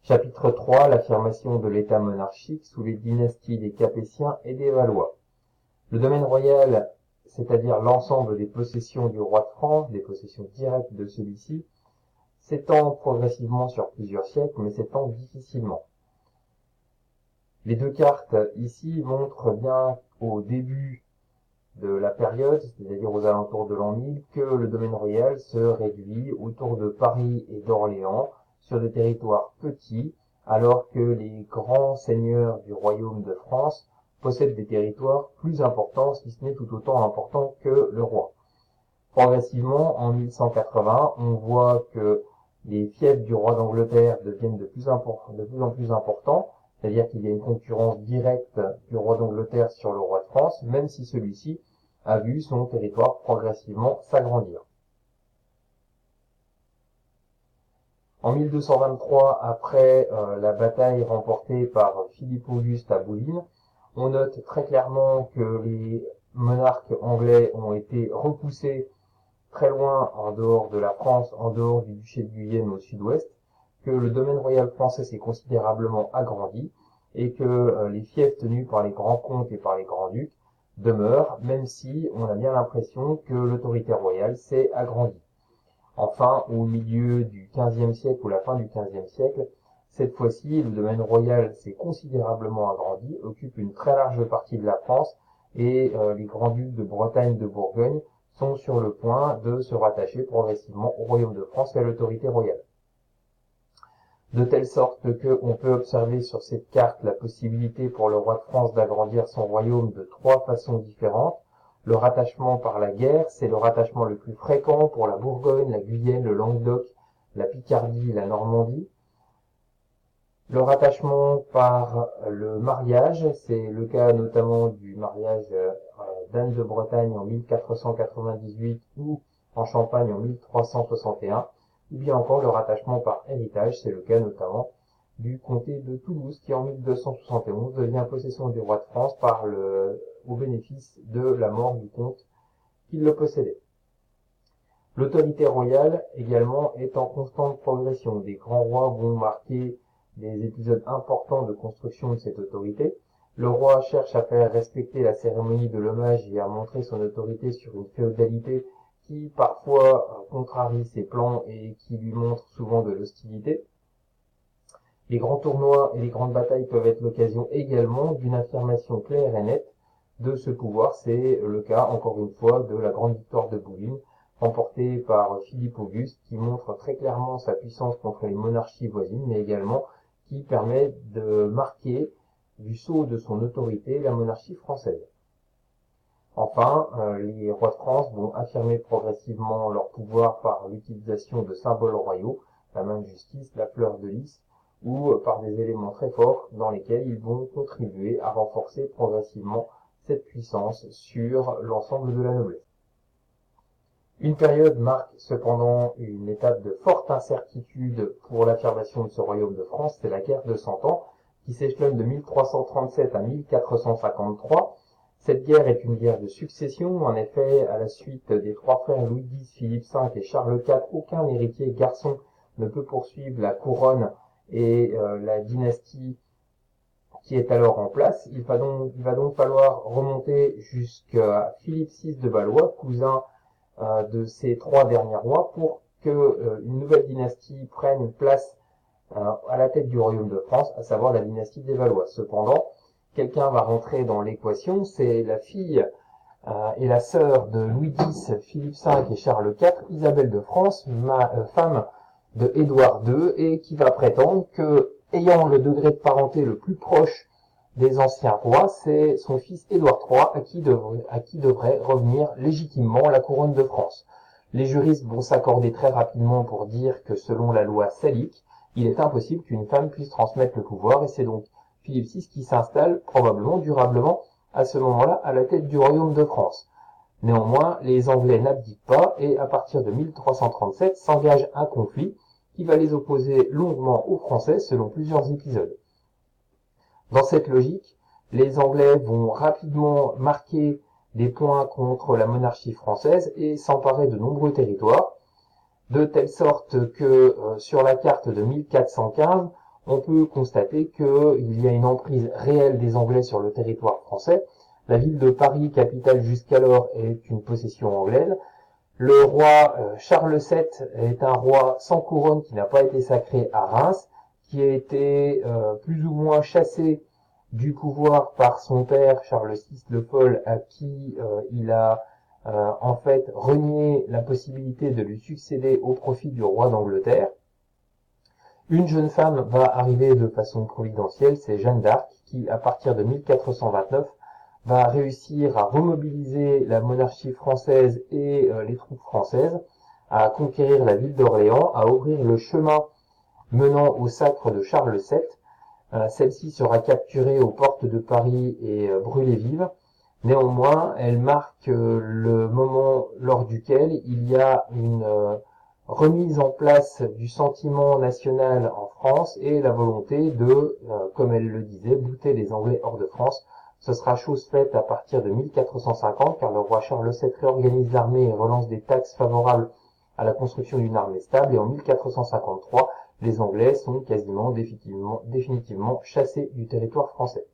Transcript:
Chapitre 3, l'affirmation de l'État monarchique sous les dynasties des Capétiens et des Valois. Le domaine royal, c'est-à-dire l'ensemble des possessions du roi de France, des possessions directes de celui-ci, s'étend progressivement sur plusieurs siècles, mais s'étend difficilement. Les deux cartes ici montrent bien au début de la période, c'est-à-dire aux alentours de l'an 1000, que le domaine royal se réduit autour de Paris et d'Orléans, sur des territoires petits, alors que les grands seigneurs du royaume de France possèdent des territoires plus importants, si ce n'est tout autant importants que le roi. Progressivement, en 1180, on voit que les fiefs du roi d'Angleterre deviennent de plus en plus importants, c'est-à-dire qu'il y a une concurrence directe du roi d'Angleterre sur le roi de France, même si celui-ci a vu son territoire progressivement s'agrandir. En 1223, après la bataille remportée par Philippe Auguste à Bouvines, on note très clairement que les monarques anglais ont été repoussés très loin en dehors de la France, en dehors du duché de Guyenne au sud-ouest, que le domaine royal français s'est considérablement agrandi et que les fiefs tenus par les grands comtes et par les grands-ducs demeurent, même si on a bien l'impression que l'autorité royale s'est agrandie. Enfin, au milieu du XVe siècle ou la fin du XVe siècle, cette fois-ci, le domaine royal s'est considérablement agrandi, occupe une très large partie de la France et les grands-ducs de Bretagne, de Bourgogne sont sur le point de se rattacher progressivement au royaume de France et à l'autorité royale. De telle sorte que on peut observer sur cette carte la possibilité pour le roi de France d'agrandir son royaume de trois façons différentes. Le rattachement par la guerre, c'est le rattachement le plus fréquent pour la Bourgogne, la Guyenne, le Languedoc, la Picardie et la Normandie. Le rattachement par le mariage, c'est le cas notamment du mariage d'Anne de Bretagne en 1498 ou en Champagne en 1361, ou bien encore le rattachement par héritage, c'est le cas notamment du comté de Toulouse qui en 1271 devient possession du roi de France au bénéfice de la mort du comte qui le possédait. L'autorité royale également est en constante progression. Des grands rois vont marquer des épisodes importants de construction de cette autorité. Le roi cherche à faire respecter la cérémonie de l'hommage et à montrer son autorité sur une féodalité qui parfois contrarie ses plans et qui lui montre souvent de l'hostilité. Les grands tournois et les grandes batailles peuvent être l'occasion également d'une affirmation claire et nette de ce pouvoir. C'est le cas, encore une fois, de la grande victoire de Bouvines, remportée par Philippe Auguste, qui montre très clairement sa puissance contre les monarchies voisines, mais également qui permet de marquer du sceau de son autorité la monarchie française. Enfin, les rois de France vont affirmer progressivement leur pouvoir par l'utilisation de symboles royaux, la main de justice, la fleur de lys, ou par des éléments très forts dans lesquels ils vont contribuer à renforcer progressivement cette puissance sur l'ensemble de la noblesse. Une période marque cependant une étape de forte incertitude pour l'affirmation de ce royaume de France, c'est la guerre de Cent Ans, qui s'échelonne de 1337 à 1453. Cette guerre est une guerre de succession. En effet, à la suite des trois frères Louis X, Philippe V et Charles IV, aucun héritier garçon ne peut poursuivre la couronne et la dynastie qui est alors en place. Il va donc falloir remonter jusqu'à Philippe VI de Valois, cousin de ces trois derniers rois, pour que une nouvelle dynastie prenne place à la tête du royaume de France, à savoir la dynastie des Valois. Cependant, quelqu'un va rentrer dans l'équation, c'est la fille et la sœur de Louis X, Philippe V et Charles IV, Isabelle de France, femme de Édouard II, et qui va prétendre que, ayant le degré de parenté le plus proche des anciens rois, c'est son fils Édouard III à qui devrait revenir légitimement la couronne de France. Les juristes vont s'accorder très rapidement pour dire que selon la loi salique, il est impossible qu'une femme puisse transmettre le pouvoir, et c'est donc Philippe VI qui s'installe probablement durablement à ce moment-là à la tête du royaume de France. Néanmoins, les Anglais n'abdiquent pas et à partir de 1337 s'engage un conflit qui va les opposer longuement aux Français selon plusieurs épisodes. Dans cette logique, les Anglais vont rapidement marquer des points contre la monarchie française et s'emparer de nombreux territoires, de telle sorte que sur la carte de 1415, on peut constater qu'il y a une emprise réelle des Anglais sur le territoire français. La ville de Paris, capitale jusqu'alors, est une possession anglaise. Le roi Charles VII est un roi sans couronne qui n'a pas été sacré à Reims, qui a été plus ou moins chassé du pouvoir par son père Charles VI le Fol, à qui il a en fait renié la possibilité de lui succéder au profit du roi d'Angleterre. Une jeune femme va arriver de façon providentielle, c'est Jeanne d'Arc, qui à partir de 1429 va réussir à remobiliser la monarchie française et les troupes françaises, à conquérir la ville d'Orléans, à ouvrir le chemin menant au sacre de Charles VII. Celle-ci sera capturée aux portes de Paris et brûlée vive. Néanmoins, elle marque le moment lors duquel il y a une remise en place du sentiment national en France et la volonté de, comme elle le disait, bouter les Anglais hors de France. Ce sera chose faite à partir de 1450, car le roi Charles VII réorganise l'armée et relance des taxes favorables à la construction d'une armée stable, et en 1453, les Anglais sont quasiment définitivement chassés du territoire français.